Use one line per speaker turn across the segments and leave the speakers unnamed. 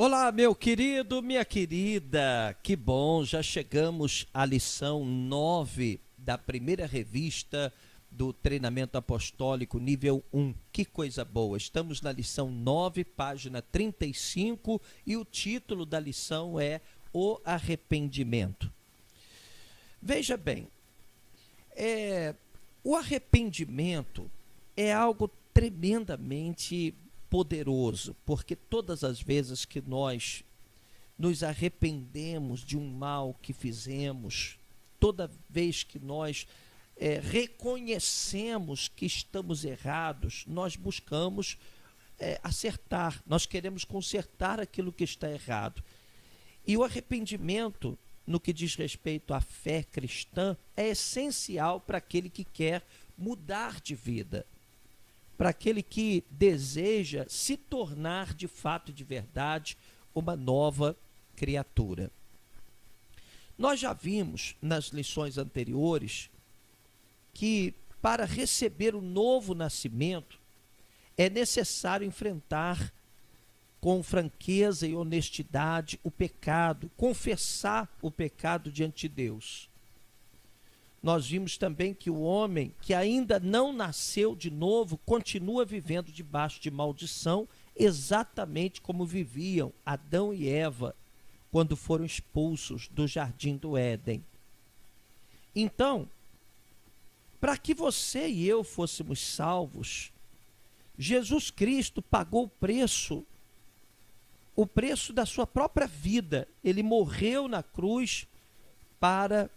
Olá, meu querido, minha querida, que bom, já chegamos à lição 9 da primeira revista do treinamento apostólico nível 1. Que coisa boa, estamos na lição 9, página 35 e o título da lição é O Arrependimento. Veja bem, o arrependimento é algo tremendamente poderoso, porque todas as vezes que nós nos arrependemos de um mal que fizemos, toda vez que nós reconhecemos que estamos errados, nós buscamos acertar, nós queremos consertar aquilo que está errado. E o arrependimento, no que diz respeito à fé cristã, é essencial para aquele que quer mudar de vida, para aquele que deseja se tornar de fato e de verdade uma nova criatura. Nós já vimos nas lições anteriores que para receber o novo nascimento é necessário enfrentar com franqueza e honestidade o pecado, confessar o pecado diante de Deus. Nós vimos também que o homem que ainda não nasceu de novo continua vivendo debaixo de maldição, exatamente como viviam Adão e Eva quando foram expulsos do jardim do Éden. Então, para que você e eu fôssemos salvos, Jesus Cristo pagou o preço da sua própria vida. Ele morreu na cruz para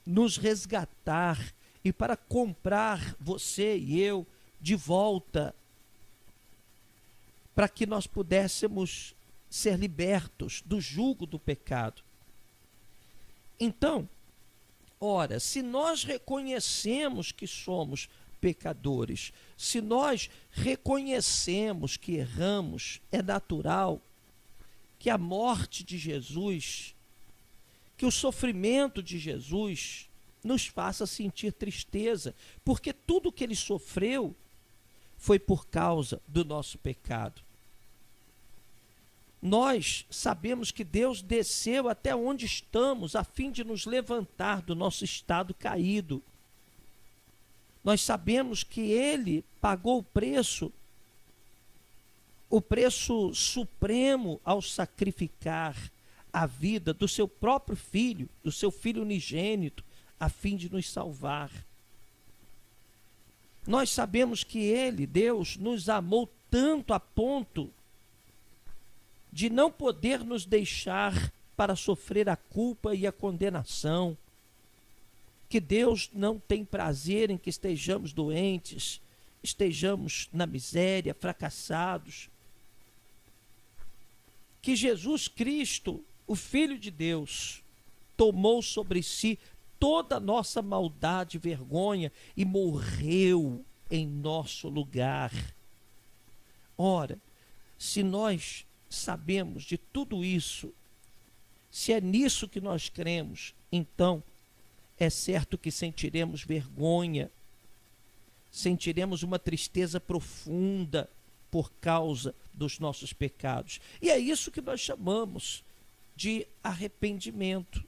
nos resgatar e para comprar você e eu de volta, para que nós pudéssemos ser libertos do jugo do pecado. Então, ora, se nós reconhecemos que somos pecadores, se nós reconhecemos que erramos, é natural que a morte de Jesus, que o sofrimento de Jesus nos faça sentir tristeza, porque tudo que ele sofreu foi por causa do nosso pecado. Nós sabemos que Deus desceu até onde estamos a fim de nos levantar do nosso estado caído. Nós sabemos que ele pagou o preço supremo ao sacrificar a vida do seu próprio filho, do seu filho unigênito, a fim de nos salvar. Nós sabemos que ele, Deus, nos amou tanto a ponto de não poder nos deixar para sofrer a culpa e a condenação, que Deus não tem prazer em que estejamos doentes, estejamos na miséria, fracassados, que Jesus Cristo, o Filho de Deus, tomou sobre si toda a nossa maldade e vergonha e morreu em nosso lugar. Ora, se nós sabemos de tudo isso, se é nisso que nós cremos, então é certo que sentiremos vergonha, sentiremos uma tristeza profunda por causa dos nossos pecados. E é isso que nós chamamos de arrependimento.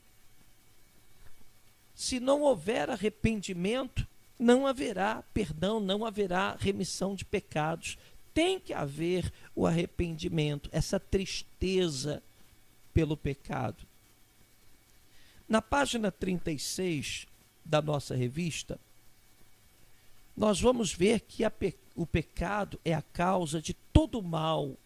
Se não houver arrependimento, não haverá perdão, não haverá remissão de pecados. Tem que haver o arrependimento, essa tristeza pelo pecado. Na página 36 da nossa revista, nós vamos ver que o pecado é a causa de todo o mal,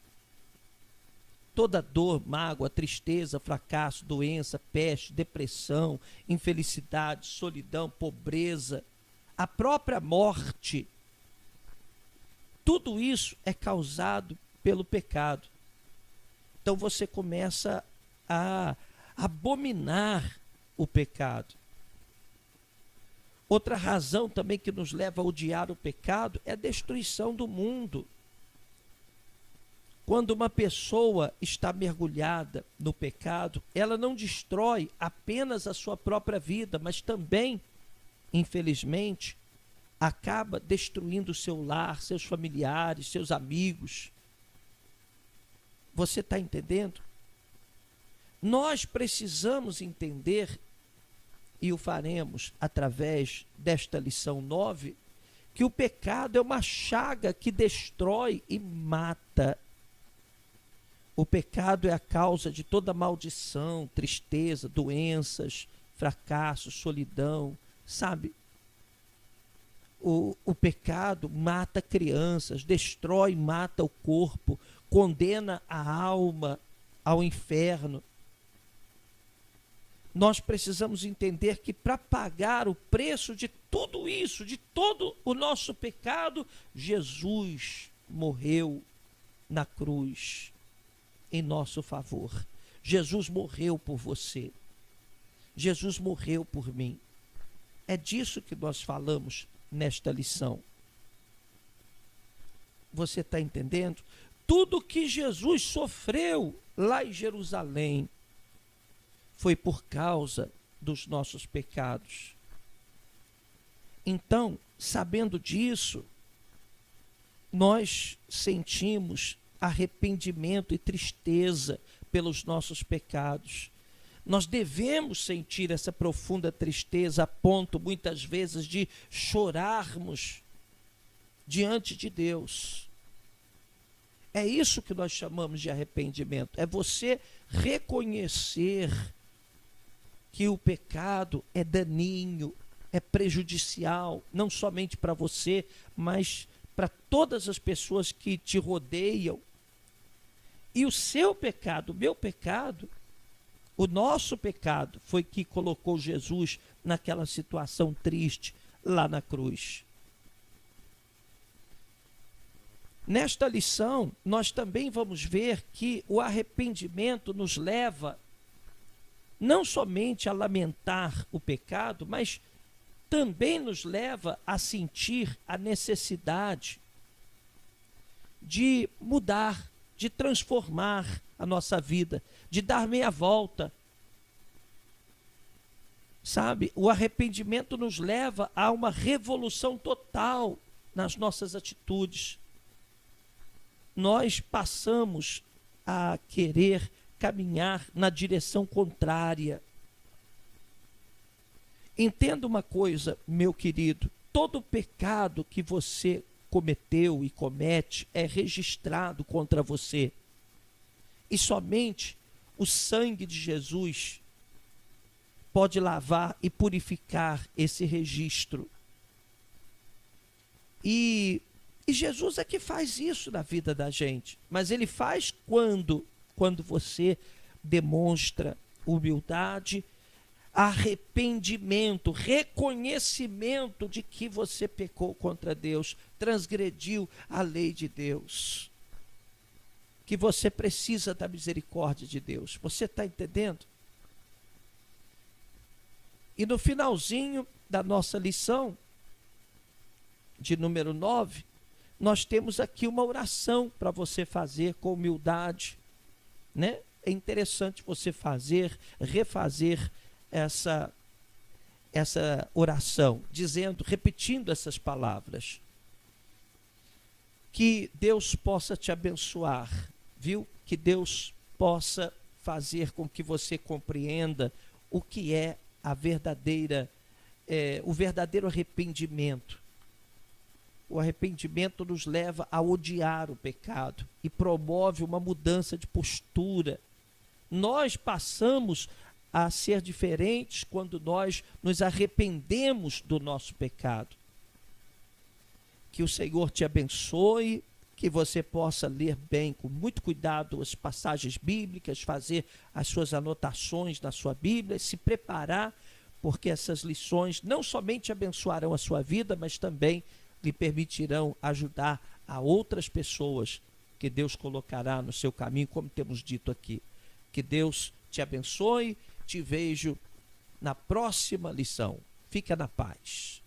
toda dor, mágoa, tristeza, fracasso, doença, peste, depressão, infelicidade, solidão, pobreza, a própria morte. Tudo isso é causado pelo pecado. Então você começa a abominar o pecado. Outra razão também que nos leva a odiar o pecado é a destruição do mundo. Quando uma pessoa está mergulhada no pecado, ela não destrói apenas a sua própria vida, mas também, infelizmente, acaba destruindo o seu lar, seus familiares, seus amigos. Você está entendendo? Nós precisamos entender, e o faremos através desta lição 9, que o pecado é uma chaga que destrói e mata. O pecado é a causa de toda maldição, tristeza, doenças, fracasso, solidão, sabe? O pecado mata crianças, destrói e mata o corpo, condena a alma ao inferno. Nós precisamos entender que para pagar o preço de tudo isso, de todo o nosso pecado, Jesus morreu na cruz em nosso favor. Jesus morreu por você. Jesus morreu por mim. É disso que nós falamos nesta lição. Você está entendendo? Tudo que Jesus sofreu lá em Jerusalém foi por causa dos nossos pecados. Então, sabendo disso, nós sentimos arrependimento e tristeza pelos nossos pecados. Nós devemos sentir essa profunda tristeza a ponto, muitas vezes, de chorarmos diante de Deus. É isso que nós chamamos de arrependimento. É você reconhecer que o pecado é daninho, é prejudicial, não somente para você, mas para todas as pessoas que te rodeiam. E o seu pecado, o meu pecado, o nosso pecado foi que colocou Jesus naquela situação triste lá na cruz. Nesta lição, nós também vamos ver que o arrependimento nos leva não somente a lamentar o pecado, mas também nos leva a sentir a necessidade de mudar, de transformar a nossa vida, de dar meia volta. Sabe, o arrependimento nos leva a uma revolução total nas nossas atitudes. Nós passamos a querer caminhar na direção contrária. Entenda uma coisa, meu querido, todo pecado que você cometeu e comete é registrado contra você. E somente o sangue de Jesus pode lavar e purificar esse registro. E Jesus é que faz isso na vida da gente. Mas ele faz quando você demonstra humildade, arrependimento, reconhecimento de que você pecou contra Deus, transgrediu a lei de Deus, que você precisa da misericórdia de Deus. Você está entendendo? E no finalzinho da nossa lição, de número 9, nós temos aqui uma oração para você fazer com humildade, né? É interessante você refazer essa oração, repetindo essas palavras. Que Deus possa te abençoar, viu? Que Deus possa fazer com que você compreenda o que é o verdadeiro arrependimento. O arrependimento nos leva a odiar o pecado e promove uma mudança de postura. Nós passamos a ser diferentes quando nós nos arrependemos do nosso pecado. Que o Senhor te abençoe, que você possa ler bem, com muito cuidado, as passagens bíblicas, fazer as suas anotações na sua Bíblia, se preparar, porque essas lições não somente abençoarão a sua vida, mas também lhe permitirão ajudar a outras pessoas que Deus colocará no seu caminho, como temos dito aqui. Que Deus te abençoe, te vejo na próxima lição. Fica na paz.